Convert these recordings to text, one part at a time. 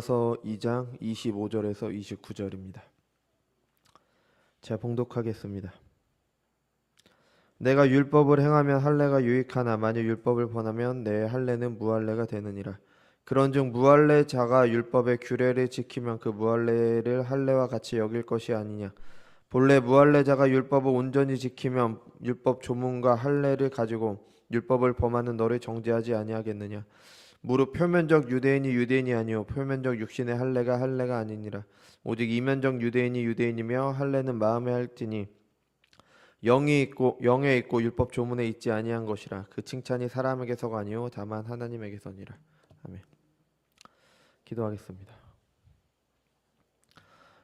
서 2장 25절에서 29절입니다. 제가 봉독하겠습니다. 내가 율법을 행하면 할례가 유익하나 만일 율법을 범하면 내 할례는 무할례가 되느니라. 그런즉 무할례 자가 율법의 규례를 지키면 그 무할례를 할례와 같이 여길 것이 아니냐. 본래 무할례 자가 율법을 온전히 지키면 율법 조문과 할례를 가지고 율법을 범하는 너를 정죄하지 아니하겠느냐. 무릇 표면적 유대인이 유대인이 아니요 표면적 육신의 할례가 할례가 아니니라. 오직 이면적 유대인이 유대인이며 할례는 마음에 할지니 영이 있고 영에 있고 율법 조문에 있지 아니한 것이라. 그 칭찬이 사람에게서가 아니요 다만 하나님에게서니라. 아멘. 기도하겠습니다.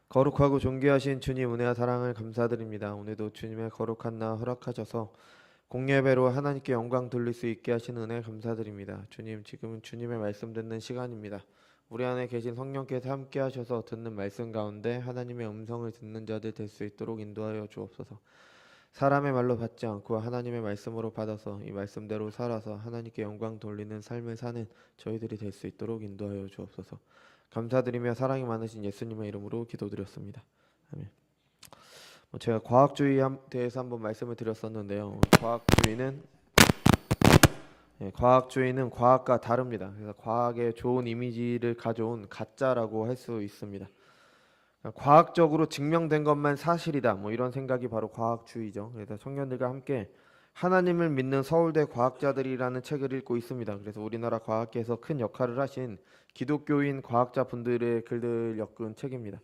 거룩하고 존귀하신 주님 은혜와 사랑을 감사드립니다. 오늘도 주님의 거룩한 날 허락하셔서 공예배로 하나님께 영광 돌릴 수 있게 하시는 은혜 감사드립니다. 주님, 지금은 주님의 말씀 듣는 시간입니다. 우리 안에 계신 성령께서 함께 하셔서 듣는 말씀 가운데 하나님의 음성을 듣는 자들 될 수 있도록 인도하여 주옵소서. 사람의 말로 받지 않고 하나님의 말씀으로 받아서 이 말씀대로 살아서 하나님께 영광 돌리는 삶을 사는 저희들이 될 수 있도록 인도하여 주옵소서. 감사드리며 사랑이 많으신 예수님의 이름으로 기도드렸습니다. 아멘. 제가 과학주의에 대해서 한번 말씀을 드렸었는데요. 과학주의는 과학과 다릅니다. 그래서 과학의 좋은 이미지를 가져온 가짜라고 할 수 있습니다. 과학적으로 증명된 것만 사실이다. 이런 생각이 바로 과학주의죠. 그래서 청년들과 함께 하나님을 믿는 서울대 과학자들이라는 책을 읽고 있습니다. 그래서 우리나라 과학계에서 큰 역할을 하신 기독교인 과학자분들의 글들 엮은 책입니다.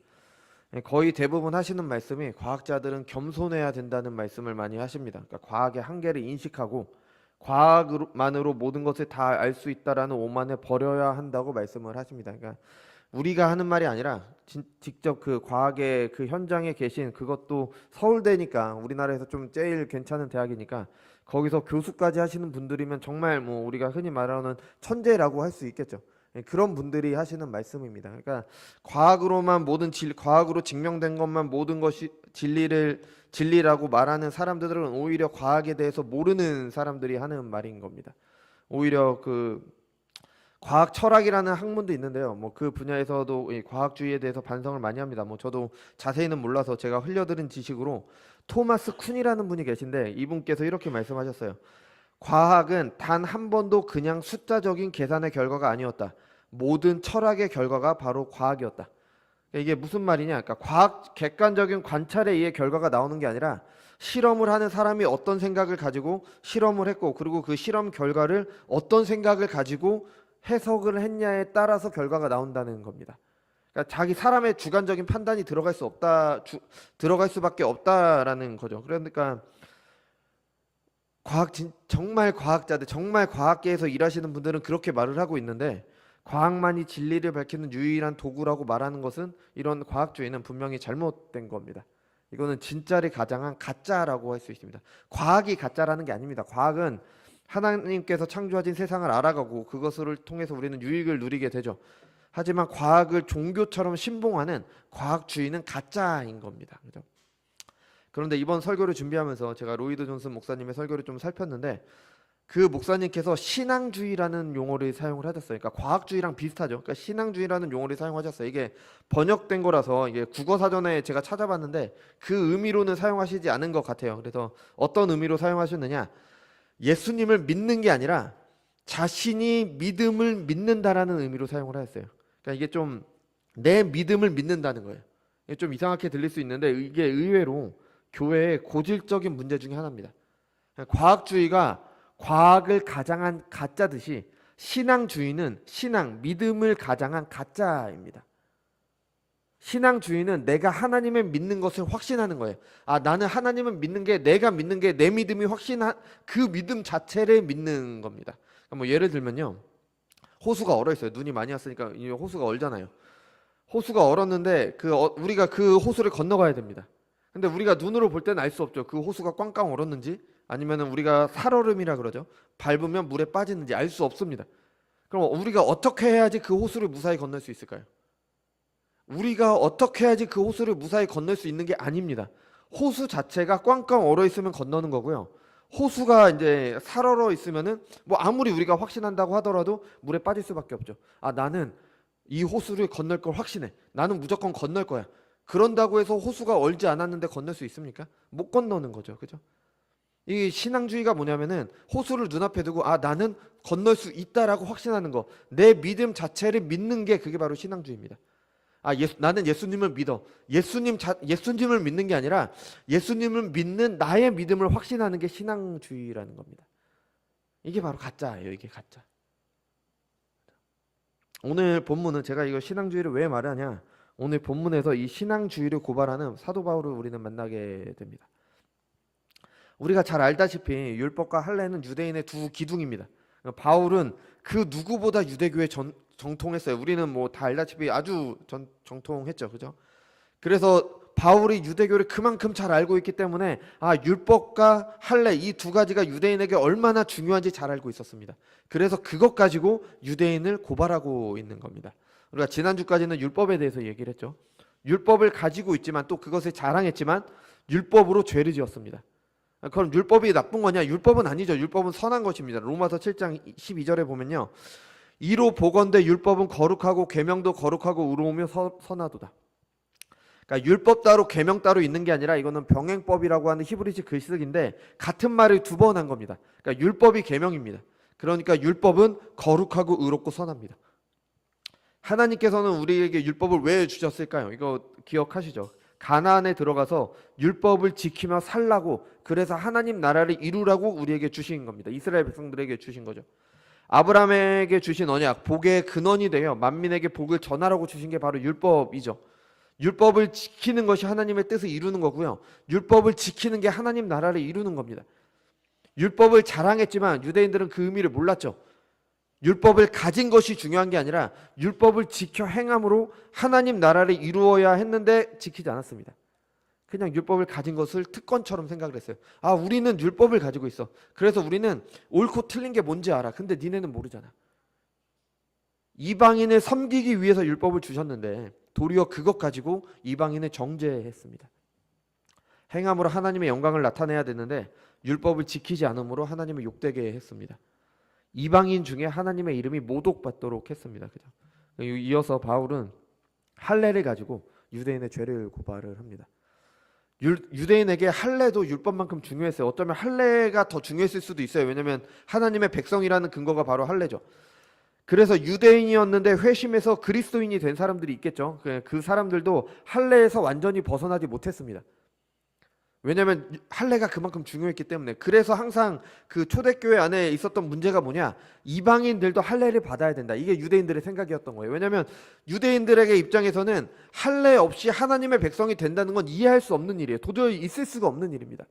거의 대부분 하시는 말씀이 과학자들은 겸손해야 된다는 말씀을 많이 하십니다. 그러니까 과학의 한계를 인식하고 과학만으로 모든 것을 다 알 수 있다라는 오만을 버려야 한다고 말씀을 하십니다. 그러니까 우리가 하는 말이 아니라 직접 그 과학의 그 현장에 계신, 그것도 서울대니까 우리나라에서 좀 제일 괜찮은 대학이니까 거기서 교수까지 하시는 분들이면 정말 우리가 흔히 말하는 천재라고 할 수 있겠죠. 그런 분들이 하시는 말씀입니다. 그러니까 과학으로만 과학으로 증명된 것만 모든 것이 진리라고 말하는 사람들은 오히려 과학에 대해서 모르는 사람들이 하는 말인 겁니다. 오히려 그 과학 철학이라는 학문도 있는데요. 그 분야에서도 이 과학주의에 대해서 반성을 많이 합니다. 저도 자세히는 몰라서 제가 흘려들은 지식으로 토마스 쿤이라는 분이 계신데 이분께서 이렇게 말씀하셨어요. 과학은 단 한 번도 그냥 숫자적인 계산의 결과가 아니었다. 모든 철학의 결과가 바로 과학이었다. 이게 무슨 말이냐? 그러니까 과학 객관적인 관찰에 의해 결과가 나오는 게 아니라 실험을 하는 사람이 어떤 생각을 가지고 실험을 했고, 그리고 그 실험 결과를 어떤 생각을 가지고 해석을 했냐에 따라서 결과가 나온다는 겁니다. 그러니까 사람의 주관적인 판단이 들어갈 수밖에 없다라는 거죠. 그러니까 정말 과학자들, 정말 과학계에서 일하시는 분들은 그렇게 말을 하고 있는데, 과학만이 진리를 밝히는 유일한 도구라고 말하는 것은, 이런 과학주의는 분명히 잘못된 겁니다. 이거는 진짜를 가장한 가짜라고 할 수 있습니다. 과학이 가짜라는 게 아닙니다. 과학은 하나님께서 창조하신 세상을 알아가고 그것을 통해서 우리는 유익을 누리게 되죠. 하지만 과학을 종교처럼 신봉하는 과학주의는 가짜인 겁니다. 그죠? 그런데 이번 설교를 준비하면서 제가 로이드 존슨 목사님의 설교를 좀 살폈는데, 그 목사님께서 신앙주의라는 용어를 사용을 하셨어요. 그러니까 과학주의랑 비슷하죠. 그러니까 신앙주의라는 용어를 사용하셨어요. 이게 번역된 거라서 이게 국어사전에 제가 찾아봤는데 그 의미로는 사용하시지 않은 것 같아요. 그래서 어떤 의미로 사용하셨느냐? 예수님을 믿는 게 아니라 자신이 믿음을 믿는다라는 의미로 사용을 하셨어요. 그러니까 이게 좀 내 믿음을 믿는다는 거예요. 이게 좀 이상하게 들릴 수 있는데 이게 의외로 교회의 고질적인 문제 중에 하나입니다. 과학주의가 과학을 가장한 가짜듯이 신앙주의는 믿음을 가장한 가짜입니다. 신앙주의는 내가 하나님을 믿는 것을 확신하는 거예요. 나는 하나님을 믿는 게, 내가 믿는 게 내 믿음이 확신한 그 믿음 자체를 믿는 겁니다. 예를 들면요, 호수가 얼어 있어요. 눈이 많이 왔으니까 호수가 얼잖아요. 호수가 얼었는데 우리가 그 호수를 건너가야 됩니다. 근데 우리가 눈으로 볼 때는 알 수 없죠. 그 호수가 꽝꽝 얼었는지, 아니면 우리가 살얼음이라 그러죠. 밟으면 물에 빠지는지 알 수 없습니다. 그럼 우리가 어떻게 해야지 그 호수를 무사히 건널 수 있을까요? 우리가 어떻게 해야지 그 호수를 무사히 건널 수 있는 게 아닙니다. 호수 자체가 꽝꽝 얼어 있으면 건너는 거고요. 호수가 이제 살얼어 있으면은 아무리 우리가 확신한다고 하더라도 물에 빠질 수밖에 없죠. 나는 이 호수를 건널 걸 확신해. 나는 무조건 건널 거야. 그런다고 해서 호수가 얼지 않았는데 건널 수 있습니까? 못 건너는 거죠. 그죠? 이 신앙주의가 뭐냐면은 호수를 눈앞에 두고 나는 건널 수 있다라고 확신하는 거. 내 믿음 자체를 믿는 게 그게 바로 신앙주의입니다. 나는 예수님을 믿어. 예수님을 믿는 게 아니라 예수님을 믿는 나의 믿음을 확신하는 게 신앙주의라는 겁니다. 이게 바로 가짜예요. 이게 가짜. 오늘 본문은 제가 이거 신앙주의를 왜 말하냐? 오늘 본문에서 이 신앙주의를 고발하는 사도 바울을 우리는 만나게 됩니다. 우리가 잘 알다시피 율법과 할례는 유대인의 두 기둥입니다. 바울은 그 누구보다 유대교에 정통했어요. 우리는 뭐 다 알다시피 아주 정통했죠. 그죠? 그래서 바울이 유대교를 그만큼 잘 알고 있기 때문에 율법과 할례 이 두 가지가 유대인에게 얼마나 중요한지 잘 알고 있었습니다. 그래서 그것 가지고 유대인을 고발하고 있는 겁니다. 우리가 지난주까지는 율법에 대해서 얘기를 했죠. 율법을 가지고 있지만 또 그것을 자랑했지만 율법으로 죄를 지었습니다. 그럼 율법이 나쁜 거냐? 율법은 아니죠. 율법은 선한 것입니다. 로마서 7장 12절에 보면요. 이로 보건대 율법은 거룩하고 계명도 거룩하고 의로우며 선하도다. 그러니까 율법 따로 계명 따로 있는 게 아니라 이거는 병행법이라고 하는 히브리식 글쓰기인데 같은 말을 두 번 한 겁니다. 그러니까 율법이 계명입니다. 그러니까 율법은 거룩하고 의롭고 선합니다. 하나님께서는 우리에게 율법을 왜 주셨을까요? 이거 기억하시죠? 가나안에 들어가서 율법을 지키며 살라고, 그래서 하나님 나라를 이루라고 우리에게 주신 겁니다. 이스라엘 백성들에게 주신 거죠. 아브라함에게 주신 언약, 복의 근원이 되어 만민에게 복을 전하라고 주신 게 바로 율법이죠. 율법을 지키는 것이 하나님의 뜻을 이루는 거고요. 율법을 지키는 게 하나님 나라를 이루는 겁니다. 율법을 자랑했지만 유대인들은 그 의미를 몰랐죠. 율법을 가진 것이 중요한 게 아니라 율법을 지켜 행함으로 하나님 나라를 이루어야 했는데 지키지 않았습니다. 그냥 율법을 가진 것을 특권처럼 생각을 했어요. 우리는 율법을 가지고 있어. 그래서 우리는 옳고 틀린 게 뭔지 알아. 근데 니네는 모르잖아. 이방인을 섬기기 위해서 율법을 주셨는데 도리어 그것 가지고 이방인을 정죄했습니다. 행함으로 하나님의 영광을 나타내야 되는데 율법을 지키지 않음으로 하나님을 욕되게 했습니다. 이방인 중에 하나님의 이름이 모독받도록 했습니다. 그죠? 이어서 바울은 할례를 가지고 유대인의 죄를 고발을 합니다. 유대인에게 할례도 율법만큼 중요했어요. 어쩌면 할례가 더 중요했을 수도 있어요. 왜냐하면 하나님의 백성이라는 근거가 바로 할례죠. 그래서 유대인이었는데 회심해서 그리스도인이 된 사람들이 있겠죠. 그 사람들도 할례에서 완전히 벗어나지 못했습니다. 왜냐하면 할례가 그만큼 중요했기 때문에. 그래서 항상 그 초대교회 안에 있었던 문제가 뭐냐, 이방인들도 할례를 받아야 된다. 이게 유대인들의 생각이었던 거예요. 왜냐하면 유대인들에게 입장에서는 할례 없이 하나님의 백성이 된다는 건 이해할 수 없는 일이에요. 도저히 있을 수가 없는 일입니다.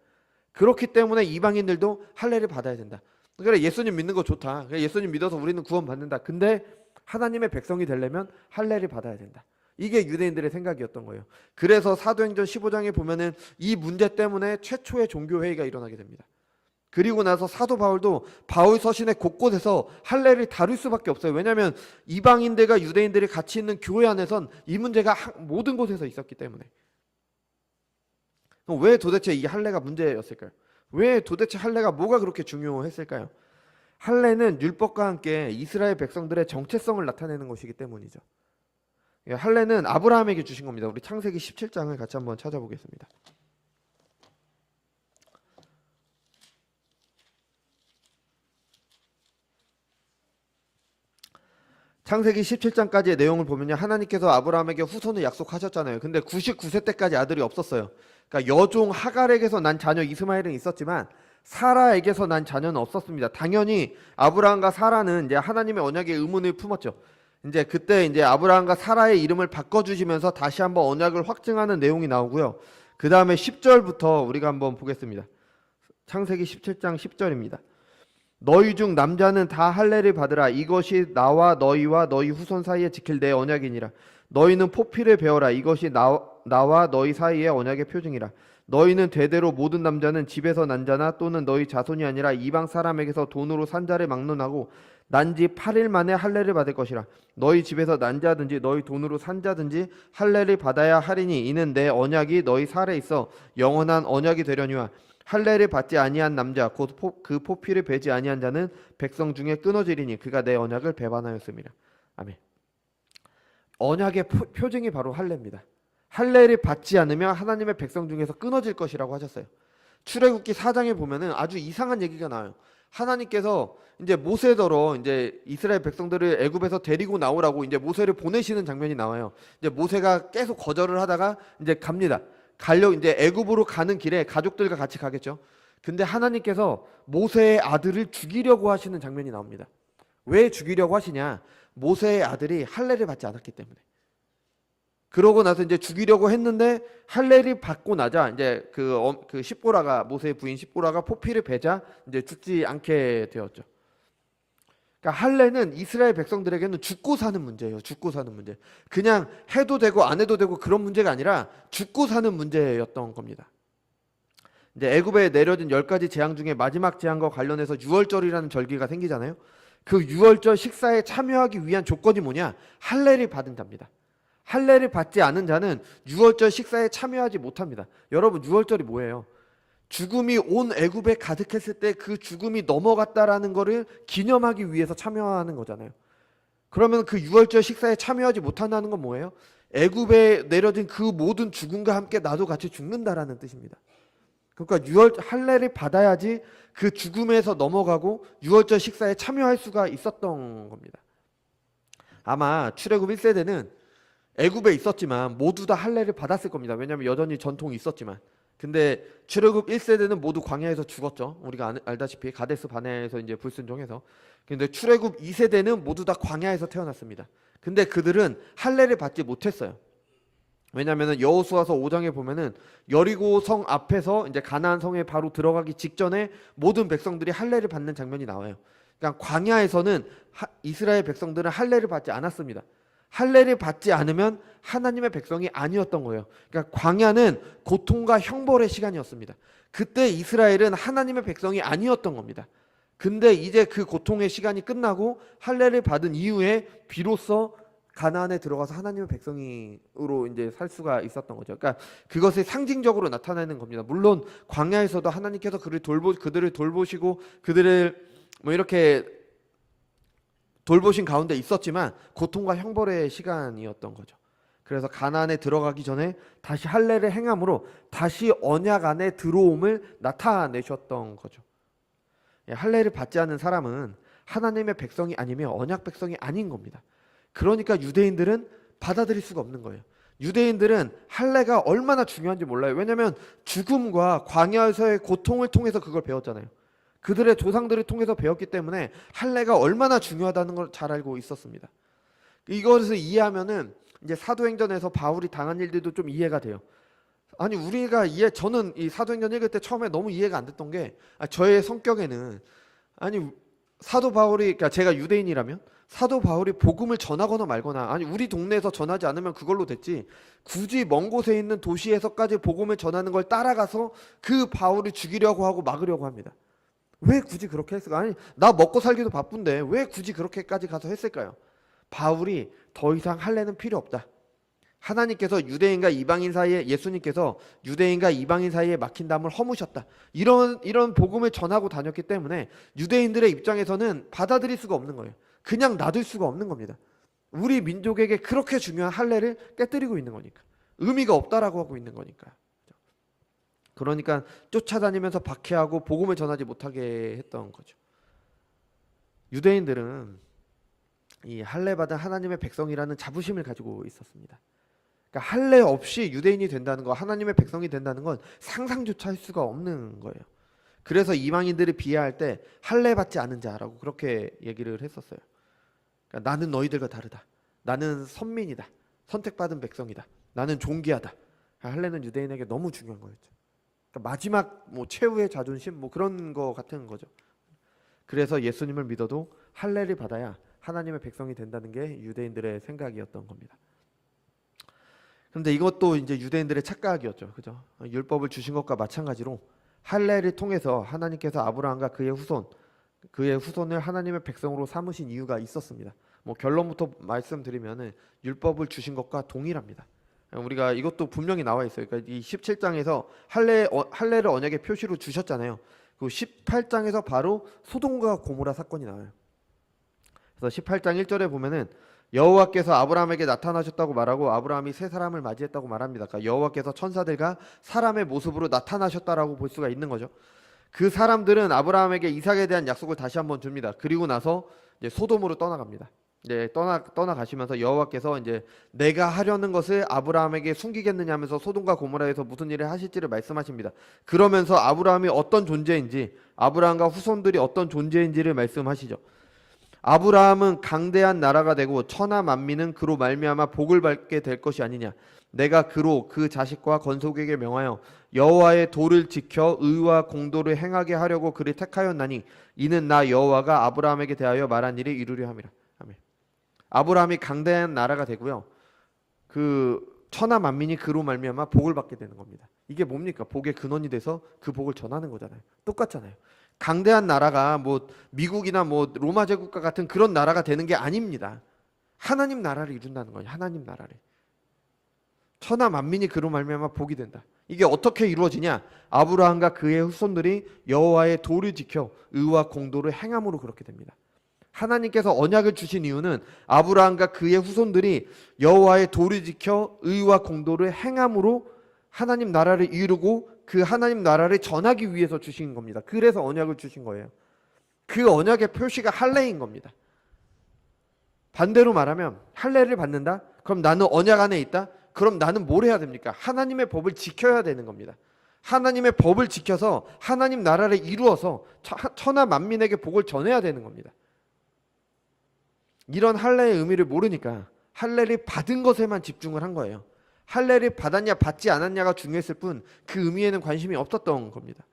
그렇기 때문에 이방인들도 할례를 받아야 된다. 그래, 예수님 믿는 거 좋다. 그래, 예수님 믿어서 우리는 구원 받는다. 근데 하나님의 백성이 되려면 할례를 받아야 된다. 이게 유대인들의 생각이었던 거예요. 그래서 사도행전 15장에 보면은 이 문제 때문에 최초의 종교회의가 일어나게 됩니다. 그리고 나서 사도 바울도 바울 서신의 곳곳에서 할례를 다룰 수밖에 없어요. 왜냐하면 이방인들과 유대인들이 같이 있는 교회 안에선 이 문제가 모든 곳에서 있었기 때문에. 그럼 왜 도대체 이 할례가 문제였을까요? 왜 도대체 할례가 뭐가 그렇게 중요했을까요? 할례는 율법과 함께 이스라엘 백성들의 정체성을 나타내는 것이기 때문이죠. 할례는 아브라함에게 주신 겁니다. 우리 창세기 17장을 같이 한번 찾아보겠습니다. 창세기 17장까지의 내용을 보면요, 하나님께서 아브라함에게 후손을 약속하셨잖아요. 근데 99세 때까지 아들이 없었어요. 그러니까 여종 하갈에게서 난 자녀 이스마엘은 있었지만 사라에게서 난 자녀는 없었습니다. 당연히 아브라함과 사라는 이제 하나님의 언약의 의문을 품었죠. 이제 그때 이제 아브라함과 사라의 이름을 바꿔주시면서 다시 한번 언약을 확증하는 내용이 나오고요. 그 다음에 10절부터 우리가 한번 보겠습니다. 창세기 17장 10절입니다. 너희 중 남자는 다 할례를 받으라. 이것이 나와 너희와 너희 후손 사이에 지킬 내 언약이니라. 너희는 포피를 베어라. 이것이 나와 너희 사이의 언약의 표징이라. 너희는 대대로 모든 남자는 집에서 난 자나 또는 너희 자손이 아니라 이방 사람에게서 돈으로 산 자를 막론하고 난지 8일 만에 할례를 받을 것이라. 너희 집에서 난 자든지 너희 돈으로 산 자든지 할례를 받아야 하리니 이는 내 언약이 너희 살에 있어 영원한 언약이 되려니와 할례를 받지 아니한 남자 곧 그 포피를 베지 아니한 자는 백성 중에 끊어지리니 그가 내 언약을 배반하였음이라. 아멘. 언약의 표징이 바로 할례입니다. 할례를 받지 않으면 하나님의 백성 중에서 끊어질 것이라고 하셨어요. 출애굽기 4장에 보면은 아주 이상한 얘기가 나와요. 하나님께서 이제 모세더러 이제 이스라엘 백성들을 애굽에서 데리고 나오라고 이제 모세를 보내시는 장면이 나와요. 이제 모세가 계속 거절을 하다가 이제 갑니다. 이제 애굽으로 가는 길에 가족들과 같이 가겠죠. 근데 하나님께서 모세의 아들을 죽이려고 하시는 장면이 나옵니다. 왜 죽이려고 하시냐? 모세의 아들이 할례를 받지 않았기 때문에. 그러고 나서 이제 죽이려고 했는데 할례를 받고 나자 이제 그 십보라가, 모세의 부인 십보라가 포피를 베자 이제 죽지 않게 되었죠. 그러니까 할례는 이스라엘 백성들에게는 죽고 사는 문제예요. 죽고 사는 문제. 그냥 해도 되고 안 해도 되고 그런 문제가 아니라 죽고 사는 문제였던 겁니다. 이제 애굽에 내려진 10가지 재앙 중에 마지막 재앙과 관련해서 유월절이라는 절기가 생기잖아요. 그 유월절 식사에 참여하기 위한 조건이 뭐냐? 할례를 받은 자입니다. 할례를 받지 않은 자는 유월절 식사에 참여하지 못합니다. 여러분, 유월절이 뭐예요? 죽음이 온 애굽에 가득했을 때 그 죽음이 넘어갔다라는 것을 기념하기 위해서 참여하는 거잖아요. 그러면 그 유월절 식사에 참여하지 못한다는 건 뭐예요? 애굽에 내려진 그 모든 죽음과 함께 나도 같이 죽는다라는 뜻입니다. 그러니까 할례를 받아야지 그 죽음에서 넘어가고 유월절 식사에 참여할 수가 있었던 겁니다. 아마 출애굽 1세대는 애굽에 있었지만 모두 다 할례를 받았을 겁니다. 왜냐하면 여전히 전통이 있었지만. 근데 출애굽 1세대는 모두 광야에서 죽었죠. 우리가 알다시피 가데스 바네아에서 이제 불순종해서. 근데 출애굽 2세대는 모두 다 광야에서 태어났습니다. 근데 그들은 할례를 받지 못했어요. 왜냐하면 여호수아서 5장에 보면은 여리고 성 앞에서 이제 가나안 성에 바로 들어가기 직전에 모든 백성들이 할례를 받는 장면이 나와요. 그러니까 광야에서는 이스라엘 백성들은 할례를 받지 않았습니다. 할례를 받지 않으면 하나님의 백성이 아니었던 거예요. 그러니까 광야는 고통과 형벌의 시간이었습니다. 그때 이스라엘은 하나님의 백성이 아니었던 겁니다. 근데 이제 그 고통의 시간이 끝나고 할례를 받은 이후에 비로소 가나안에 들어가서 하나님의 백성으로 이제 살 수가 있었던 거죠. 그러니까 그것을 상징적으로 나타내는 겁니다. 물론 광야에서도 하나님께서 그들을 돌보시고 그들을 뭐 이렇게 돌보신 가운데 있었지만 고통과 형벌의 시간이었던 거죠. 그래서 가나안에 들어가기 전에 다시 할례를 행함으로 다시 언약 안에 들어옴을 나타내셨던 거죠. 할례를 받지 않은 사람은 하나님의 백성이 아니면 언약 백성이 아닌 겁니다. 그러니까 유대인들은 받아들일 수가 없는 거예요. 유대인들은 할례가 얼마나 중요한지 몰라요. 왜냐하면 죽음과 광야에서의 고통을 통해서 그걸 배웠잖아요. 그들의 조상들을 통해서 배웠기 때문에 할례가 얼마나 중요하다는 걸 잘 알고 있었습니다. 이것을 이해하면은 이제 사도행전에서 바울이 당한 일들도 좀 이해가 돼요. 아니 저는 이 사도행전 읽을 때 처음에 너무 이해가 안 됐던 게 저의 성격에는 아니 사도 바울이, 그러니까 제가 유대인이라면 사도 바울이 복음을 전하거나 말거나 아니 우리 동네에서 전하지 않으면 그걸로 됐지 굳이 먼 곳에 있는 도시에서까지 복음을 전하는 걸 따라가서 그 바울을 죽이려고 하고 막으려고 합니다. 왜 굳이 그렇게 했을까? 아니 나 먹고 살기도 바쁜데 왜 굳이 그렇게까지 가서 했을까요? 바울이 더 이상 할례는 필요 없다. 하나님께서 유대인과 이방인 사이에, 예수님께서 유대인과 이방인 사이에 막힌 담을 허무셨다. 이런 복음을 전하고 다녔기 때문에 유대인들의 입장에서는 받아들일 수가 없는 거예요. 그냥 놔둘 수가 없는 겁니다. 우리 민족에게 그렇게 중요한 할례를 깨뜨리고 있는 거니까. 의미가 없다라고 하고 있는 거니까. 그러니까 쫓아다니면서 박해하고 복음을 전하지 못하게 했던 거죠. 유대인들은 이 할례 받은 하나님의 백성이라는 자부심을 가지고 있었습니다. 그러니까 할례 없이 유대인이 된다는 거, 하나님의 백성이 된다는 건 상상조차 할 수가 없는 거예요. 그래서 이방인들을 비하할 때 할례 받지 않은 자라고 그렇게 얘기를 했었어요. 그러니까 나는 너희들과 다르다. 나는 선민이다. 선택받은 백성이다. 나는 존귀하다. 할례는 유대인에게 너무 중요한 거였죠. 그러니까 마지막 최후의 자존심 그런 거 같은 거죠. 그래서 예수님을 믿어도 할례를 받아야 하나님의 백성이 된다는 게 유대인들의 생각이었던 겁니다. 그런데 이것도 이제 유대인들의 착각이었죠. 그죠? 율법을 주신 것과 마찬가지로 할례를 통해서 하나님께서 아브라함과 그의 후손을 하나님의 백성으로 삼으신 이유가 있었습니다. 결론부터 말씀드리면은 율법을 주신 것과 동일합니다. 우리가 이것도 분명히 나와 있어요. 그러니까 이 17장에서 할례를 언약의 표시로 주셨잖아요. 그 18장에서 바로 소돔과 고모라 사건이 나와요. 그래서 18장 1절에 보면은 여호와께서 아브라함에게 나타나셨다고 말하고 아브라함이 세 사람을 맞이했다고 말합니다. 그러니까 여호와께서 천사들과 사람의 모습으로 나타나셨다라고 볼 수가 있는 거죠. 그 사람들은 아브라함에게 이삭에 대한 약속을 다시 한번 줍니다. 그리고 나서 이제 소돔으로 떠나갑니다. 이제 떠나가시면서 여호와께서 이제 내가 하려는 것을 아브라함에게 숨기겠느냐 하면서 소돔과 고모라에서 무슨 일을 하실지를 말씀하십니다. 그러면서 아브라함이 어떤 존재인지, 아브라함과 후손들이 어떤 존재인지를 말씀하시죠. 아브라함은 강대한 나라가 되고 천하 만민은 그로 말미암아 복을 받게 될 것이 아니냐. 내가 그로 그 자식과 건속에게 명하여 여호와의 도를 지켜 의와 공도를 행하게 하려고 그를 택하였나니 이는 나 여호와가 아브라함에게 대하여 말한 일을 이루려 함이라. 아멘. 아브라함이 강대한 나라가 되고요. 그 천하 만민이 그로 말미암아 복을 받게 되는 겁니다. 이게 뭡니까? 복의 근원이 돼서 그 복을 전하는 거잖아요. 똑같잖아요. 강대한 나라가 뭐 미국이나 뭐 로마 제국과 같은 그런 나라가 되는 게 아닙니다. 하나님 나라를 이룬다는 거예요. 하나님 나라를. 천하 만민이 그로 말미암아 복이 된다. 이게 어떻게 이루어지냐? 아브라함과 그의 후손들이 여호와의 도를 지켜 의와 공도를 행함으로 그렇게 됩니다. 하나님께서 언약을 주신 이유는 아브라함과 그의 후손들이 여호와의 도를 지켜 의와 공도를 행함으로 하나님 나라를 이루고 그 하나님 나라를 전하기 위해서 주신 겁니다. 그래서 언약을 주신 거예요. 그 언약의 표시가 할례인 겁니다. 반대로 말하면 할례를 받는다? 그럼 나는 언약 안에 있다? 그럼 나는 뭘 해야 됩니까? 하나님의 법을 지켜야 되는 겁니다. 하나님의 법을 지켜서 하나님 나라를 이루어서 천하 만민에게 복을 전해야 되는 겁니다. 이런 할례의 의미를 모르니까 할례를 받은 것에만 집중을 한 거예요. 할례를 받았냐 받지 않았냐가 중요했을 뿐 그 의미에는 관심이 없었던 겁니다.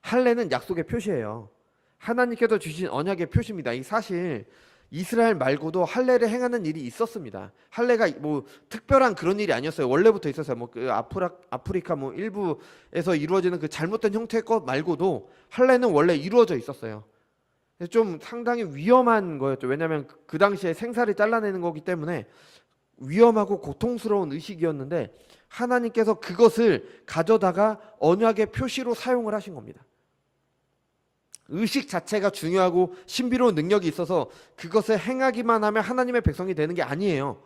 할례는 약속의 표시예요. 하나님께서 주신 언약의 표시입니다. 이 사실 이스라엘 말고도 할례를 행하는 일이 있었습니다. 할례가 뭐 특별한 그런 일이 아니었어요. 원래부터 있었어요. 뭐 그 아프리카 뭐 일부에서 이루어지는 그 잘못된 형태의 것 말고도 할례는 원래 이루어져 있었어요. 좀 상당히 위험한 거였죠. 왜냐하면 그 당시에 생사를 잘라내는 거기 때문에 위험하고 고통스러운 의식이었는데 하나님께서 그것을 가져다가 언약의 표시로 사용을 하신 겁니다. 의식 자체가 중요하고 신비로운 능력이 있어서 그것을 행하기만 하면 하나님의 백성이 되는 게 아니에요.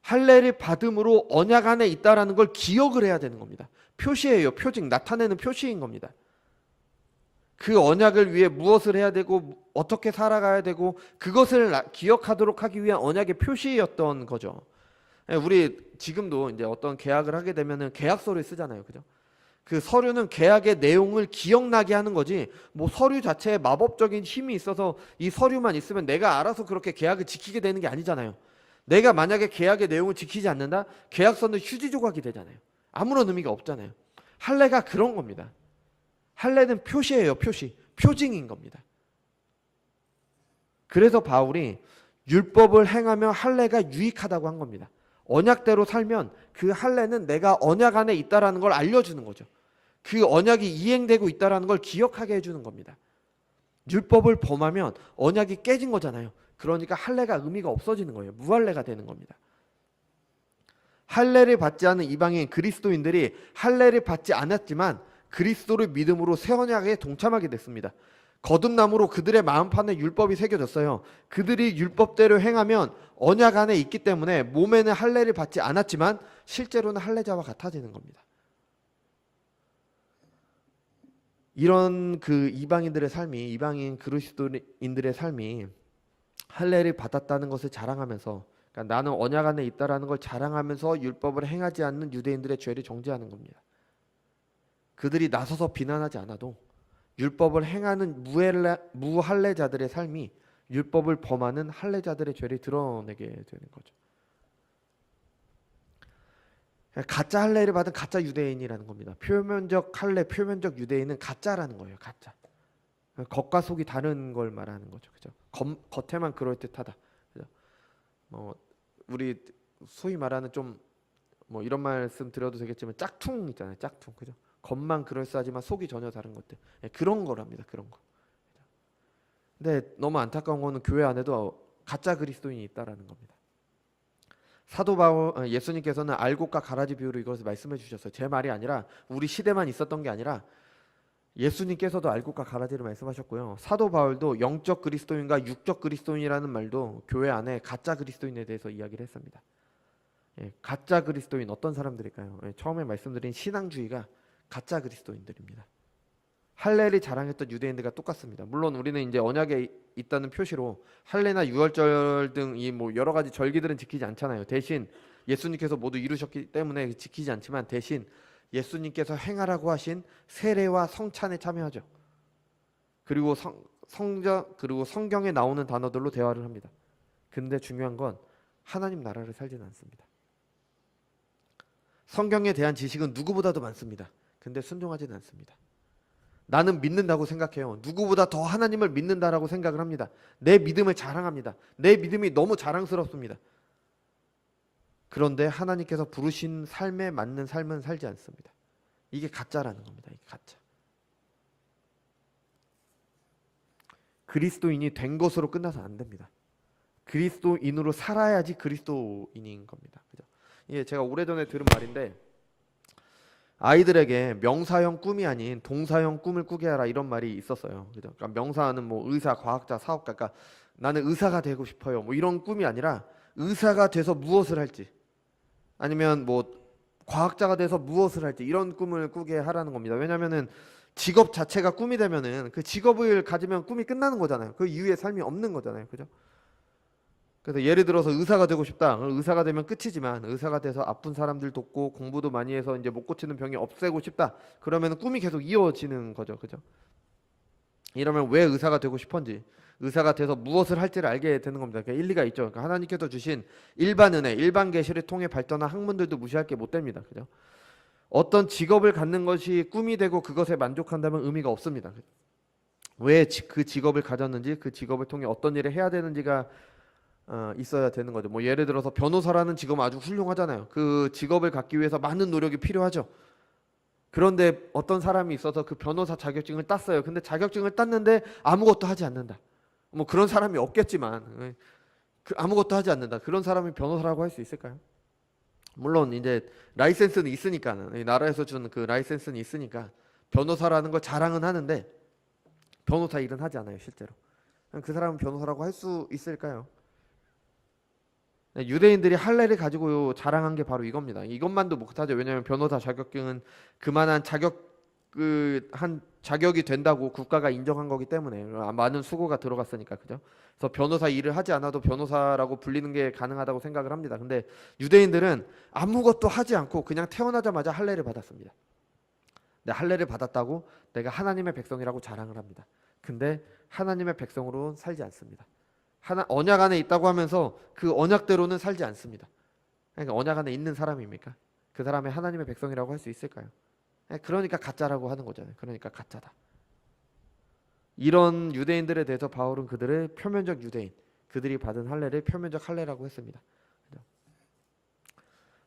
할례를 받음으로 언약 안에 있다라는 걸 기억을 해야 되는 겁니다. 표시예요. 표징, 나타내는 표시인 겁니다. 그 언약을 위해 무엇을 해야 되고 어떻게 살아가야 되고 그것을 기억하도록 하기 위한 언약의 표시였던 거죠. 우리 지금도 이제 어떤 계약을 하게 되면은 계약서를 쓰잖아요. 그죠? 그 서류는 계약의 내용을 기억나게 하는 거지 뭐 서류 자체에 마법적인 힘이 있어서 이 서류만 있으면 내가 알아서 그렇게 계약을 지키게 되는 게 아니잖아요. 내가 만약에 계약의 내용을 지키지 않는다? 계약서는 휴지 조각이 되잖아요. 아무런 의미가 없잖아요. 할례가 그런 겁니다. 할례는 표시예요. 표시. 표징인 겁니다. 그래서 바울이 율법을 행하며 할례가 유익하다고 한 겁니다. 언약대로 살면 그 할례는 내가 언약 안에 있다라는 걸 알려주는 거죠. 그 언약이 이행되고 있다라는 걸 기억하게 해주는 겁니다. 율법을 범하면 언약이 깨진 거잖아요. 그러니까 할례가 의미가 없어지는 거예요. 무할례가 되는 겁니다. 할례를 받지 않은 이방인 그리스도인들이 할례를 받지 않았지만 그리스도를 믿음으로 새 언약에 동참하게 됐습니다. 거듭남으로 그들의 마음판에 율법이 새겨졌어요. 그들이 율법대로 행하면 언약 안에 있기 때문에 몸에는 할례를 받지 않았지만 실제로는 할례자와 같아지는 겁니다. 이런 그 이방인들의 삶이, 이방인 그리스도인들의 삶이 할례를 받았다는 것을 자랑하면서, 그러니까 나는 언약 안에 있다라는 걸 자랑하면서 율법을 행하지 않는 유대인들의 죄를 정죄하는 겁니다. 그들이 나서서 비난하지 않아도 율법을 행하는 무할례자들의 삶이 율법을 범하는 할례자들의 죄를 드러내게 되는 거죠. 가짜 할례를 받은 가짜 유대인이라는 겁니다. 표면적 할례, 표면적 유대인은 가짜라는 거예요. 가짜. 겉과 속이 다른 걸 말하는 거죠. 그죠? 겉에만 그럴듯하다. 그죠? 우리 소위 말하는 좀 뭐 이런 말씀 드려도 되겠지만 짝퉁 있잖아요. 짝퉁. 그죠? 겉만 그럴싸하지만 속이 전혀 다른 것들. 그런 거랍니다. 그런 거. 근데 너무 안타까운 거는 교회 안에도 가짜 그리스도인이 있다라는 겁니다. 사도 바울 예수님께서는 알곡과 가라지 비유로 이것을 말씀해 주셨어요. 제 말이 아니라 우리 시대만 있었던 게 아니라 예수님께서도 알곡과 가라지를 말씀하셨고요. 사도 바울도 영적 그리스도인과 육적 그리스도인이라는 말도 교회 안에 가짜 그리스도인에 대해서 이야기를 했습니다. 가짜 그리스도인 어떤 사람들일까요? 처음에 말씀드린 신앙주의가 가짜 그리스도인들입니다. 할례를 자랑했던 유대인들과 똑같습니다. 물론 우리는 이제 언약에 있다는 표시로 할례나 유월절 등 이 뭐 여러 가지 절기들은 지키지 않잖아요. 대신 예수님께서 모두 이루셨기 때문에 지키지 않지만 대신 예수님께서 행하라고 하신 세례와 성찬에 참여하죠. 그리고 그리고 성경에 나오는 단어들로 대화를 합니다. 근데 중요한 건 하나님 나라를 살지는 않습니다. 성경에 대한 지식은 누구보다도 많습니다. 근데 순종하지는 않습니다. 나는 믿는다고 생각해요. 누구보다 더 하나님을 믿는다라고 생각을 합니다. 내 믿음을 자랑합니다. 내 믿음이 너무 자랑스럽습니다. 그런데 하나님께서 부르신 삶에 맞는 삶은 살지 않습니다. 이게 가짜라는 겁니다. 이게 가짜. 그리스도인이 된 것으로 끝나서 안 됩니다. 그리스도인으로 살아야지 그리스도인인 겁니다. 그죠? 이게 제가 오래전에 들은 말인데 아이들에게 명사형 꿈이 아닌 동사형 꿈을 꾸게 하라 이런 말이 있었어요. 그죠? 그러니까 명사는 뭐 의사, 과학자, 사업가, 그러니까 나는 의사가 되고 싶어요. 뭐 이런 꿈이 아니라 의사가 돼서 무엇을 할지 아니면 뭐 과학자가 돼서 무엇을 할지 이런 꿈을 꾸게 하라는 겁니다. 왜냐하면은 직업 자체가 꿈이 되면은 그 직업을 가지면 꿈이 끝나는 거잖아요. 그 이후의 삶이 없는 거잖아요. 그죠? 그래서 예를 들어서 의사가 되고 싶다. 의사가 되면 끝이지만 의사가 돼서 아픈 사람들 돕고 공부도 많이 해서 이제 못 고치는 병이 없애고 싶다. 그러면 꿈이 계속 이어지는 거죠. 그죠? 이러면 왜 의사가 되고 싶은지 의사가 돼서 무엇을 할지를 알게 되는 겁니다. 그러니까 일리가 있죠. 그러니까 하나님께서 주신 일반 은혜, 일반 계시를 통해 발전한 학문들도 무시할 게 못 됩니다. 그죠? 어떤 직업을 갖는 것이 꿈이 되고 그것에 만족한다면 의미가 없습니다. 왜 그 직업을 가졌는지 그 직업을 통해 어떤 일을 해야 되는지가 있어야 되는 거죠. 뭐 예를 들어서 변호사라는 직업은 아주 훌륭하잖아요. 그 직업을 갖기 위해서 많은 노력이 필요하죠. 그런데 어떤 사람이 있어서 그 변호사 자격증을 땄어요. 근데 자격증을 땄는데 아무것도 하지 않는다. 뭐 그런 사람이 없겠지만 아무것도 하지 않는다. 그런 사람이 변호사라고 할 수 있을까요? 물론 이제 라이센스는 있으니까 나라에서 준 그 라이센스는 있으니까 변호사라는 걸 자랑은 하는데 변호사 일은 하지 않아요. 실제로. 그 사람은 변호사라고 할 수 있을까요? 유대인들이 할례를 가지고 자랑한 게 바로 이겁니다. 이것만도 못하죠. 왜냐하면 변호사 자격증은 그만한 자격이 된다고 국가가 인정한 거기 때문에 많은 수고가 들어갔으니까. 그죠? 그래서 변호사 일을 하지 않아도 변호사라고 불리는 게 가능하다고 생각을 합니다. 근데 유대인들은 아무것도 하지 않고 그냥 태어나자마자 할례를 받았습니다. 근데 할례를 받았다고 내가 하나님의 백성이라고 자랑을 합니다. 근데 하나님의 백성으로 살지 않습니다. 언약 안에 있다고 하면서 그 언약대로는 살지 않습니다. 그러니까 언약 안에 있는 사람입니까? 그 사람이 하나님의 백성이라고 할 수 있을까요? 그러니까 가짜라고 하는 거잖아요. 그러니까 가짜다. 이런 유대인들에 대해서 바울은 그들의 표면적 유대인, 그들이 받은 할례를 표면적 할례라고 했습니다.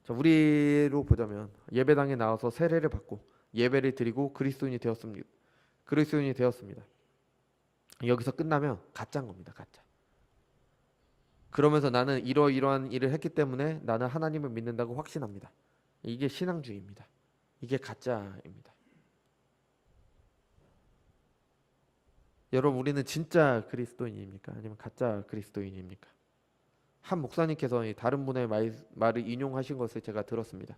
자, 우리로 보자면 예배당에 나와서 세례를 받고 예배를 드리고 그리스도인이 되었습니다. 그리스도인이 되었습니다. 여기서 끝나면 가짜인 겁니다. 가짜. 그러면서 나는 이러이러한 일을 했기 때문에 나는 하나님을 믿는다고 확신합니다. 이게 신앙주의입니다. 이게 가짜입니다. 여러분, 우리는 진짜 그리스도인입니까? 아니면 가짜 그리스도인입니까? 한 목사님께서 다른 분의 말을 인용하신 것을 제가 들었습니다.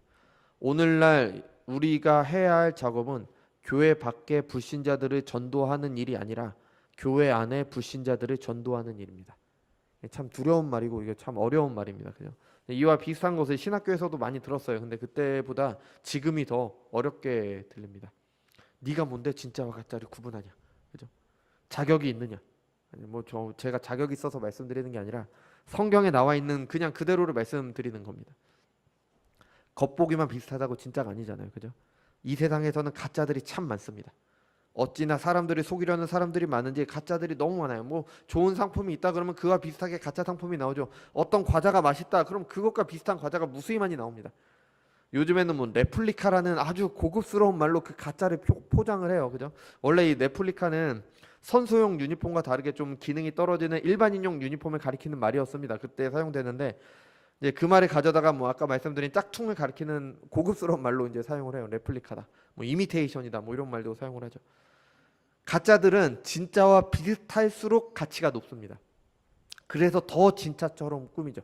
오늘날 우리가 해야 할 작업은 교회 밖에 불신자들을 전도하는 일이 아니라 교회 안에 불신자들을 전도하는 일입니다. 참 두려운 말이고 이게 참 어려운 말입니다. 그죠? 이와 비슷한 것을 신학교에서도 많이 들었어요. 근데 그때보다 지금이 더 어렵게 들립니다. 네가 뭔데 진짜와 가짜를 구분하냐? 그죠? 자격이 있느냐? 아니 제가 자격이 있어서 말씀드리는 게 아니라 성경에 나와 있는 그냥 그대로를 말씀드리는 겁니다. 겉보기만 비슷하다고 진짜가 아니잖아요. 그죠? 이 세상에서는 가짜들이 참 많습니다. 어찌나 사람들을 속이려는 사람들이 많은지 가짜들이 너무 많아요. 뭐 좋은 상품이 있다 그러면 그와 비슷하게 가짜 상품이 나오죠. 어떤 과자가 맛있다 그럼 그것과 비슷한 과자가 무수히 많이 나옵니다. 요즘에는 뭐 레플리카라는 아주 고급스러운 말로 그 가짜를 포장을 해요. 그죠? 원래 이 레플리카는 선수용 유니폼과 다르게 좀 기능이 떨어지는 일반인용 유니폼을 가리키는 말이었습니다. 그때 사용되는데 이제 그 말을 가져다가 뭐 아까 말씀드린 짝퉁을 가리키는 고급스러운 말로 이제 사용을 해요. 레플리카다. 뭐 이미테이션이다. 뭐 이런 말도 사용을 하죠. 가짜들은 진짜와 비슷할수록 가치가 높습니다. 그래서 더 진짜처럼 꾸미죠.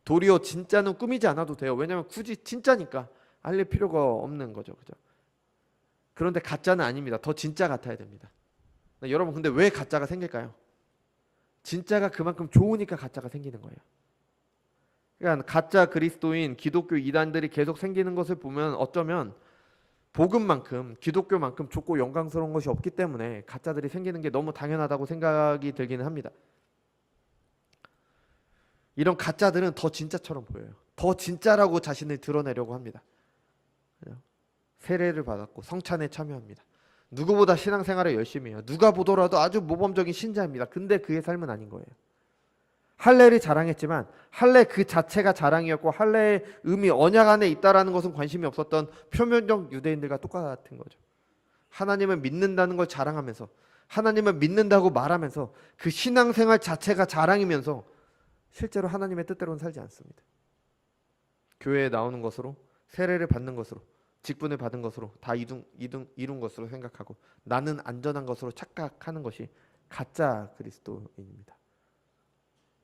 도리어 진짜는 꾸미지 않아도 돼요. 왜냐하면 굳이 진짜니까 알릴 필요가 없는 거죠. 그죠? 그런데 가짜는 아닙니다. 더 진짜 같아야 됩니다. 여러분, 근데 왜 가짜가 생길까요? 진짜가 그만큼 좋으니까 가짜가 생기는 거예요. 그러니까 가짜 그리스도인 기독교 이단들이 계속 생기는 것을 보면 어쩌면 복음만큼 기독교만큼 좋고 영광스러운 것이 없기 때문에 가짜들이 생기는 게 너무 당연하다고 생각이 들기는 합니다. 이런 가짜들은 더 진짜처럼 보여요. 더 진짜라고 자신을 드러내려고 합니다. 세례를 받았고 성찬에 참여합니다. 누구보다 신앙생활을 열심히 해요. 누가 보더라도 아주 모범적인 신자입니다. 근데 그의 삶은 아닌 거예요. 할례를 자랑했지만 할례 그 자체가 자랑이었고 할례의 의미 언약 안에 있다라는 것은 관심이 없었던 표면적 유대인들과 똑같은 거죠. 하나님을 믿는다는 걸 자랑하면서 하나님을 믿는다고 말하면서 그 신앙생활 자체가 자랑이면서 실제로 하나님의 뜻대로는 살지 않습니다. 교회에 나오는 것으로 세례를 받는 것으로 직분을 받은 것으로 다 이룬 것으로 생각하고 나는 안전한 것으로 착각하는 것이 가짜 그리스도인입니다.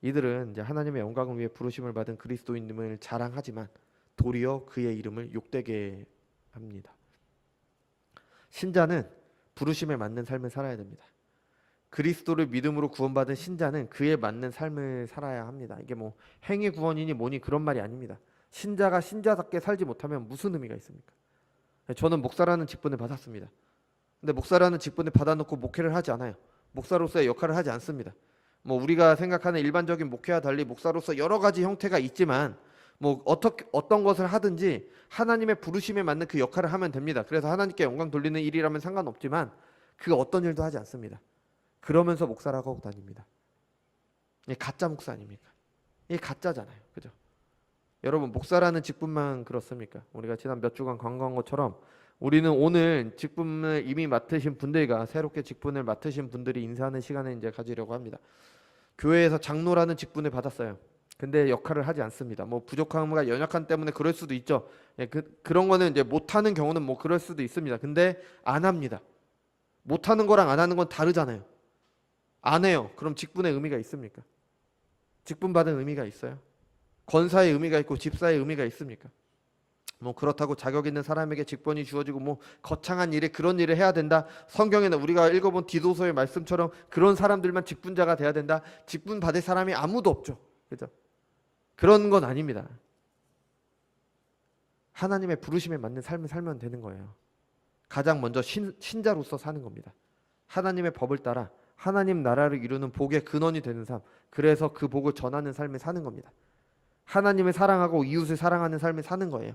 이들은 이제 하나님의 영광을 위해 부르심을 받은 그리스도인임을 자랑하지만 도리어 그의 이름을 욕되게 합니다. 신자는 부르심에 맞는 삶을 살아야 됩니다. 그리스도를 믿음으로 구원받은 신자는 그에 맞는 삶을 살아야 합니다. 이게 뭐 행위 구원이니 뭐니 그런 말이 아닙니다. 신자가 신자답게 살지 못하면 무슨 의미가 있습니까? 저는 목사라는 직분을 받았습니다. 근데 목사라는 직분을 받아놓고 목회를 하지 않아요. 목사로서의 역할을 하지 않습니다. 뭐 우리가 생각하는 일반적인 목회와 달리 목사로서 여러 가지 형태가 있지만 뭐 어떤 것을 하든지 하나님의 부르심에 맞는 그 역할을 하면 됩니다. 그래서 하나님께 영광 돌리는 일이라면 상관없지만 그 어떤 일도 하지 않습니다. 그러면서 목사라고 하고 다닙니다. 이게 가짜 목사 아닙니까? 이게 가짜잖아요. 그죠? 여러분, 목사라는 직분만 그렇습니까? 우리가 지난 몇 주간 관광한 것처럼 우리는 오늘 직분을 이미 맡으신 분들과 새롭게 직분을 맡으신 분들이 인사하는 시간을 이제 가지려고 합니다. 교회에서 장로라는 직분을 받았어요. 근데 역할을 하지 않습니다. 뭐 부족함과 연약함 때문에 그럴 수도 있죠. 예, 그런 거는 이제 못하는 경우는 뭐 그럴 수도 있습니다. 근데 안 합니다. 못하는 거랑 안 하는 건 다르잖아요. 안 해요. 그럼 직분의 의미가 있습니까? 직분 받은 의미가 있어요? 권사의 의미가 있고 집사의 의미가 있습니까? 뭐 그렇다고 자격 있는 사람에게 직분이 주어지고 뭐 거창한 일에 그런 일을 해야 된다. 성경에는 우리가 읽어본 디도서의 말씀처럼 그런 사람들만 직분자가 돼야 된다. 직분 받을 사람이 아무도 없죠. 그죠? 그런 건 아닙니다. 하나님의 부르심에 맞는 삶을 살면 되는 거예요. 가장 먼저 신자로서 사는 겁니다. 하나님의 법을 따라 하나님 나라를 이루는 복의 근원이 되는 삶. 그래서 그 복을 전하는 삶을 사는 겁니다. 하나님을 사랑하고 이웃을 사랑하는 삶을 사는 거예요.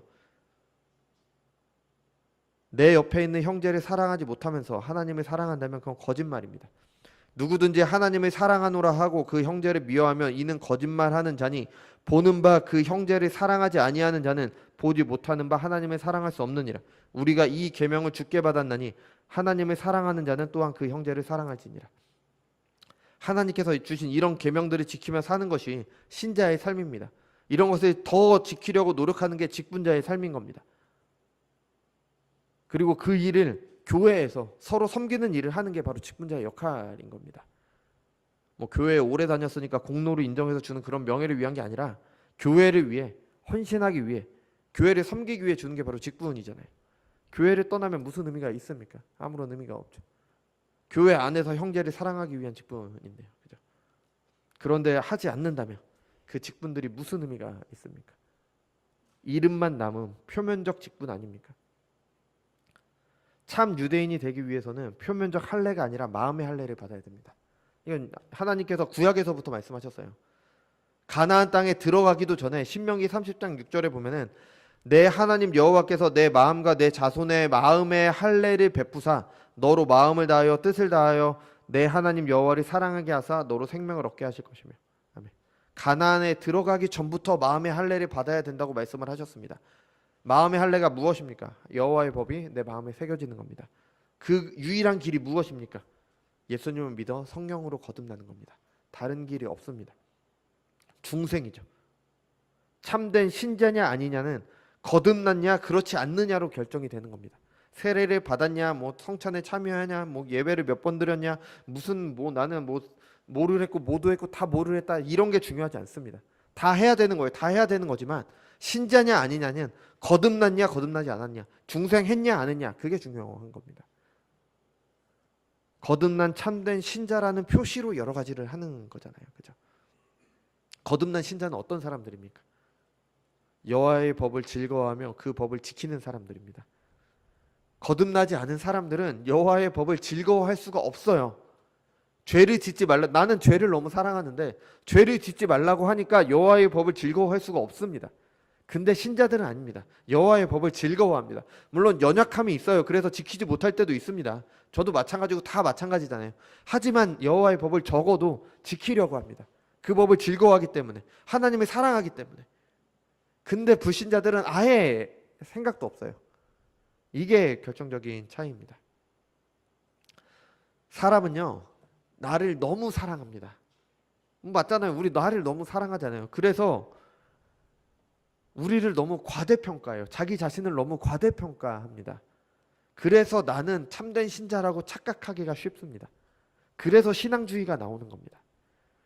내 옆에 있는 형제를 사랑하지 못하면서 하나님을 사랑한다면 그건 거짓말입니다. 누구든지 하나님을 사랑하노라 하고 그 형제를 미워하면 이는 거짓말하는 자니 보는 바 그 형제를 사랑하지 아니하는 자는 보지 못하는 바 하나님을 사랑할 수 없느니라. 우리가 이 계명을 주께 받았나니 하나님을 사랑하는 자는 또한 그 형제를 사랑할지니라. 하나님께서 주신 이런 계명들을 지키며 사는 것이 신자의 삶입니다. 이런 것을 더 지키려고 노력하는 게 직분자의 삶인 겁니다. 그리고 그 일을 교회에서 서로 섬기는 일을 하는 게 바로 직분자의 역할인 겁니다. 뭐 교회에 오래 다녔으니까 공로를 인정해서 주는 그런 명예를 위한 게 아니라 교회를 위해 헌신하기 위해 교회를 섬기기 위해 주는 게 바로 직분이잖아요. 교회를 떠나면 무슨 의미가 있습니까? 아무런 의미가 없죠. 교회 안에서 형제를 사랑하기 위한 직분인데요. 그죠? 그런데 하지 않는다면 그 직분들이 무슨 의미가 있습니까? 이름만 남은 표면적 직분 아닙니까? 참 유대인이 되기 위해서는 표면적 할례가 아니라 마음의 할례를 받아야 됩니다. 이건 하나님께서 구약에서부터 말씀하셨어요. 가나안 땅에 들어가기도 전에 신명기 30장 6절에 보면은 내 하나님 여호와께서 내 마음과 내 자손의 마음의 할례를 베푸사 너로 마음을 다하여 뜻을 다하여 내 하나님 여호와를 사랑하게 하사 너로 생명을 얻게 하실 것이며. 아멘. 가나안에 들어가기 전부터 마음의 할례를 받아야 된다고 말씀을 하셨습니다. 마음의 할례가 무엇입니까? 여호와의 법이 내 마음에 새겨지는 겁니다. 그 유일한 길이 무엇입니까? 예수님을 믿어 성령으로 거듭나는 겁니다. 다른 길이 없습니다. 중생이죠. 참된 신자냐 아니냐는 거듭났냐 그렇지 않느냐로 결정이 되는 겁니다. 세례를 받았냐, 뭐 성찬에 참여하냐, 뭐 예배를 몇 번 드렸냐, 무슨 뭐 나는 뭐 뭐를 했고 뭐도 했고 다 뭐를 했다, 이런 게 중요하지 않습니다. 다 해야 되는 거예요. 다 해야 되는 거지만 신자냐 아니냐는, 거듭났냐 거듭나지 않았냐, 중생했냐 안 했냐, 그게 중요한 겁니다. 거듭난 참된 신자라는 표시로 여러 가지를 하는 거잖아요. 그죠? 거듭난 신자는 어떤 사람들입니까? 여호와의 법을 즐거워하며 그 법을 지키는 사람들입니다. 거듭나지 않은 사람들은 여호와의 법을 즐거워할 수가 없어요. 죄를 짓지 말라. 나는 죄를 너무 사랑하는데 죄를 짓지 말라고 하니까 여호와의 법을 즐거워할 수가 없습니다. 근데 신자들은 아닙니다. 여호와의 법을 즐거워합니다. 물론 연약함이 있어요. 그래서 지키지 못할 때도 있습니다. 저도 마찬가지고 다 마찬가지잖아요. 하지만 여호와의 법을 적어도 지키려고 합니다. 그 법을 즐거워하기 때문에, 하나님을 사랑하기 때문에. 근데 불신자들은 아예 생각도 없어요. 이게 결정적인 차이입니다. 사람은요, 나를 너무 사랑합니다. 맞잖아요. 우리 나를 너무 사랑하잖아요. 그래서 우리를 너무 과대평가해요. 자기 자신을 너무 과대평가합니다. 그래서 나는 참된 신자라고 착각하기가 쉽습니다. 그래서 신앙주의가 나오는 겁니다.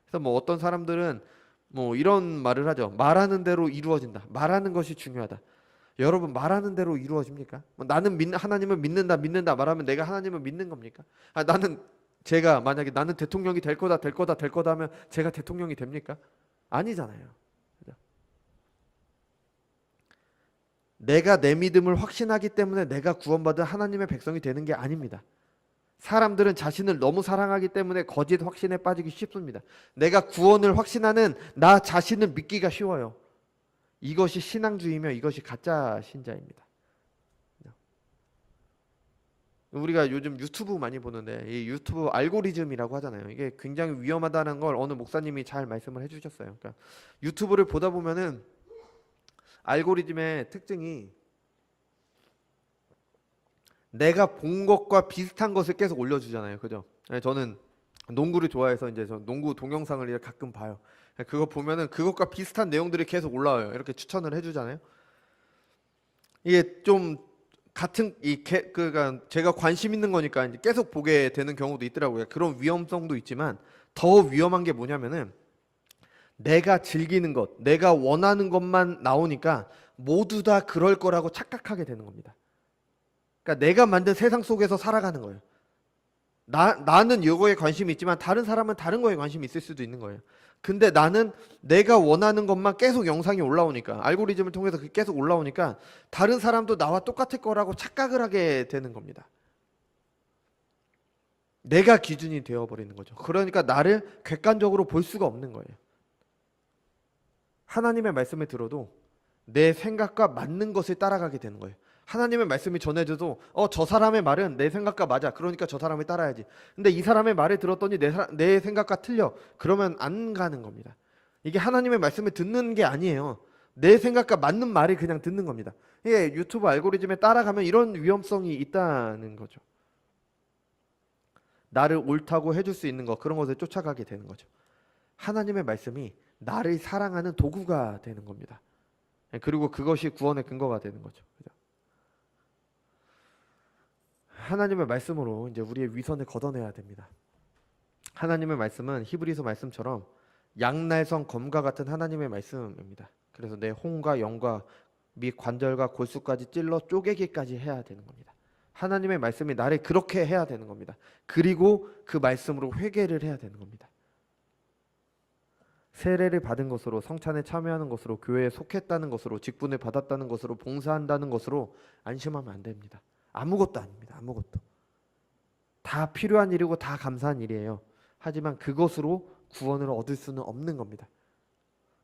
그래서 뭐 어떤 사람들은 뭐 이런 말을 하죠. 말하는 대로 이루어진다. 말하는 것이 중요하다. 여러분, 말하는 대로 이루어집니까? 나는 하나님을 믿는다 말하면 내가 하나님을 믿는 겁니까? 제가 만약에 나는 대통령이 될 거다 하면 제가 대통령이 됩니까? 아니잖아요. 그죠? 내가 내 믿음을 확신하기 때문에 내가 구원받은 하나님의 백성이 되는 게 아닙니다. 사람들은 자신을 너무 사랑하기 때문에 거짓 확신에 빠지기 쉽습니다. 내가 구원을 확신하는 나 자신을 믿기가 쉬워요. 이것이 신앙주의며 이것이 가짜 신자입니다. 우리가 요즘 유튜브 많이 보는데 이 유튜브 알고리즘이라고 하잖아요. 이게 굉장히 위험하다는 걸 어느 목사님이 잘 말씀을 해주셨어요. 그러니까 유튜브를 보다 보면은 알고리즘의 특징이 내가 본 것과 비슷한 것을 계속 올려주잖아요. 그죠? 저는 농구를 좋아해서 이제 저 농구 동영상을 가끔 봐요. 그거 보면은 그것과 비슷한 내용들이 계속 올라와요. 이렇게 추천을 해주잖아요. 이게 좀 같은 그러니까 제가 관심 있는 거니까 이제 계속 보게 되는 경우도 있더라고요. 그런 위험성도 있지만 더 위험한 게 뭐냐면은 내가 즐기는 것, 내가 원하는 것만 나오니까 모두 다 그럴 거라고 착각하게 되는 겁니다. 그러니까 내가 만든 세상 속에서 살아가는 거예요. 나는 이거에 관심이 있지만 다른 사람은 다른 거에 관심이 있을 수도 있는 거예요. 근데 나는 내가 원하는 것만 계속 영상이 올라오니까, 알고리즘을 통해서 계속 올라오니까 다른 사람도 나와 똑같을 거라고 착각을 하게 되는 겁니다. 내가 기준이 되어버리는 거죠. 그러니까 나를 객관적으로 볼 수가 없는 거예요. 하나님의 말씀을 들어도 내 생각과 맞는 것을 따라가게 되는 거예요. 하나님의 말씀이 전해져도 저 사람의 말은 내 생각과 맞아. 그러니까 저 사람을 따라야지. 근데 이 사람의 말을 들었더니 내 생각과 틀려. 그러면 안 가는 겁니다. 이게 하나님의 말씀을 듣는 게 아니에요. 내 생각과 맞는 말을 그냥 듣는 겁니다. 이게 유튜브 알고리즘에 따라가면 이런 위험성이 있다는 거죠. 나를 옳다고 해줄 수 있는 것, 그런 것을 쫓아가게 되는 거죠. 하나님의 말씀이 나를 사랑하는 도구가 되는 겁니다. 그리고 그것이 구원의 근거가 되는 거죠. 그죠? 하나님의 말씀으로 이제 우리의 위선을 걷어내야 됩니다. 하나님의 말씀은 히브리서 말씀처럼 양날성 검과 같은 하나님의 말씀입니다. 그래서 내 혼과 영과 및 관절과 골수까지 찔러 쪼개기까지 해야 되는 겁니다. 하나님의 말씀이 나를 그렇게 해야 되는 겁니다. 그리고 그 말씀으로 회개를 해야 되는 겁니다. 세례를 받은 것으로, 성찬에 참여하는 것으로, 교회에 속했다는 것으로, 직분을 받았다는 것으로, 봉사한다는 것으로 안심하면 안 됩니다. 아무것도 아닙니다. 아무것도. 다 필요한 일이고 다 감사한 일이에요. 하지만 그것으로 구원을 얻을 수는 없는 겁니다.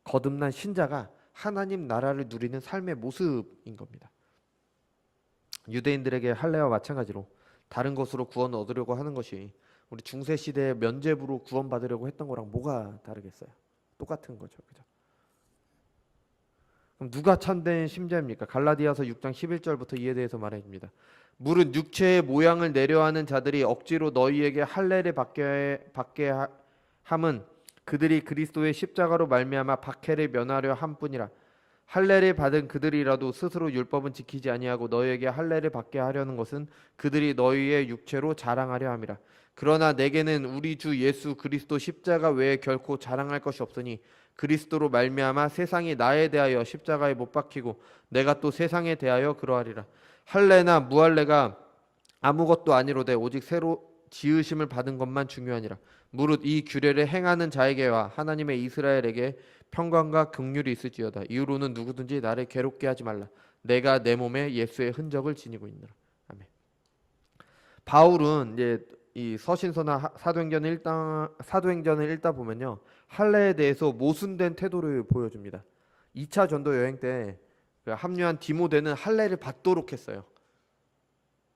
거듭난 신자가 하나님 나라를 누리는 삶의 모습인 겁니다. 유대인들에게 할례와 마찬가지로 다른 것으로 구원을 얻으려고 하는 것이 우리 중세 시대의 면죄부로 구원받으려고 했던 거랑 뭐가 다르겠어요? 똑같은 거죠. 그죠? 그럼 누가 참된 신자입니까? 갈라디아서 6장 11절부터 이에 대해서 말해줍니다. 무릇 육체의 모양을 내려하는 자들이 억지로 너희에게 할례를 받게 함은 그들이 그리스도의 십자가로 말미암아 박해를 면하려 함뿐이라. 할례를 받은 그들이라도 스스로 율법은 지키지 아니하고 너희에게 할례를 받게 하려는 것은 그들이 너희의 육체로 자랑하려 함이라. 그러나 내게는 우리 주 예수 그리스도 십자가 외에 결코 자랑할 것이 없으니 그리스도로 말미암아 세상이 나에 대하여 십자가에 못 박히고 내가 또 세상에 대하여 그러하리라. 할례나 무할례가 아무것도 아니로되 오직 새로 지으심을 받은 것만 중요하니라. 무릇 이 규례를 행하는 자에게와 하나님의 이스라엘에게 평강과 긍휼이 있을지어다. 이후로는 누구든지 나를 괴롭게 하지 말라. 내가 내 몸에 예수의 흔적을 지니고 있노라. 아멘. 바울은 이제 이 서신서나 사도행전을 읽다 보면요, 할례에 대해서 모순된 태도를 보여줍니다. 2차 전도 여행 때 합류한 디모데는 할례를 받도록 했어요.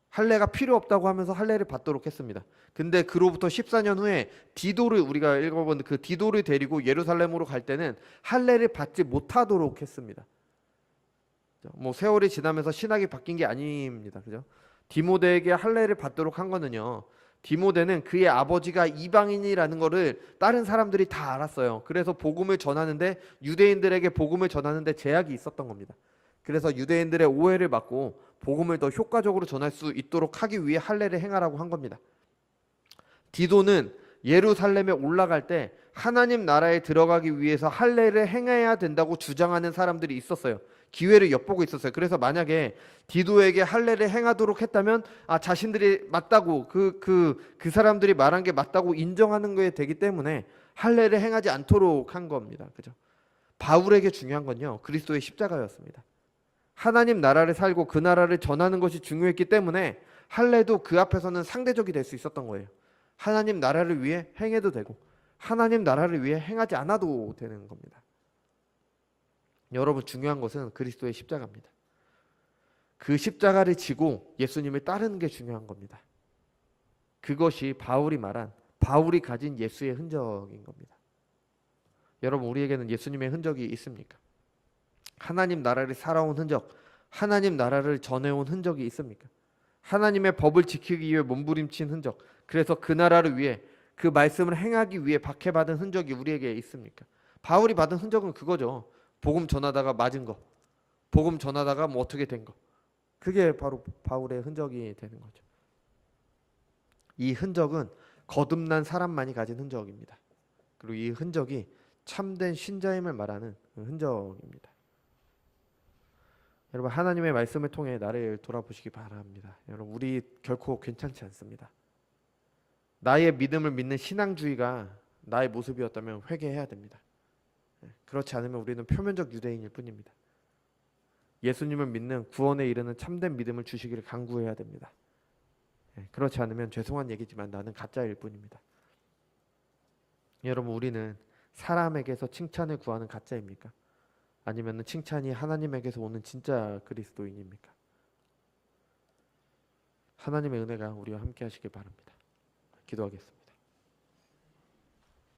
할례가 필요 없다고 하면서 할례를 받도록 했습니다. 근데 그로부터 14년 후에 디도를, 우리가 읽어본 그 디도를 데리고 예루살렘으로 갈 때는 할례를 받지 못하도록 했습니다. 뭐 세월이 지나면서 신학이 바뀐 게 아닙니다. 그죠? 디모데에게 할례를 받도록 한 거는요, 디모데는 그의 아버지가 이방인이라는 거를 다른 사람들이 다 알았어요. 그래서 복음을 전하는데, 유대인들에게 복음을 전하는데 제약이 있었던 겁니다. 그래서 유대인들의 오해를 막고 복음을 더 효과적으로 전할 수 있도록 하기 위해 할례를 행하라고 한 겁니다. 디도는 예루살렘에 올라갈 때 하나님 나라에 들어가기 위해서 할례를 행해야 된다고 주장하는 사람들이 있었어요. 기회를 엿보고 있었어요. 그래서 만약에 디도에게 할례를 행하도록 했다면 자신들이 맞다고, 그 사람들이 말한 게 맞다고 인정하는 거에 되기 때문에 할례를 행하지 않도록 한 겁니다. 그죠? 바울에게 중요한 건요, 그리스도의 십자가였습니다. 하나님 나라를 살고 그 나라를 전하는 것이 중요했기 때문에 할례도 그 앞에서는 상대적이 될 수 있었던 거예요. 하나님 나라를 위해 행해도 되고 하나님 나라를 위해 행하지 않아도 되는 겁니다. 여러분, 중요한 것은 그리스도의 십자가입니다. 그 십자가를 지고 예수님을 따르는 게 중요한 겁니다. 그것이 바울이 말한, 바울이 가진 예수의 흔적인 겁니다. 여러분, 우리에게는 예수님의 흔적이 있습니까? 하나님 나라를 살아온 흔적, 하나님 나라를 전해온 흔적이 있습니까? 하나님의 법을 지키기 위해 몸부림친 흔적, 그래서 그 나라를 위해, 그 말씀을 행하기 위해 박해받은 흔적이 우리에게 있습니까? 바울이 받은 흔적은 그거죠. 복음 전하다가 맞은 거, 복음 전하다가 뭐 어떻게 된 거, 그게 바로 바울의 흔적이 되는 거죠. 이 흔적은 거듭난 사람만이 가진 흔적입니다. 그리고 이 흔적이 참된 신자임을 말하는 흔적입니다. 여러분, 하나님의 말씀을 통해 나를 돌아보시기 바랍니다. 여러분, 우리 결코 괜찮지 않습니다. 나의 믿음을 믿는 신앙주의가 나의 모습이었다면 회개해야 됩니다. 그렇지 않으면 우리는 표면적 유대인일 뿐입니다. 예수님을 믿는, 구원에 이르는 참된 믿음을 주시기를 간구해야 됩니다. 그렇지 않으면 죄송한 얘기지만 나는 가짜일 뿐입니다. 여러분, 우리는 사람에게서 칭찬을 구하는 가짜입니까? 아니면 칭찬이 하나님에게서 오는 진짜 그리스도인입니까? 하나님의 은혜가 우리와 함께 하시길 바랍니다. 기도하겠습니다.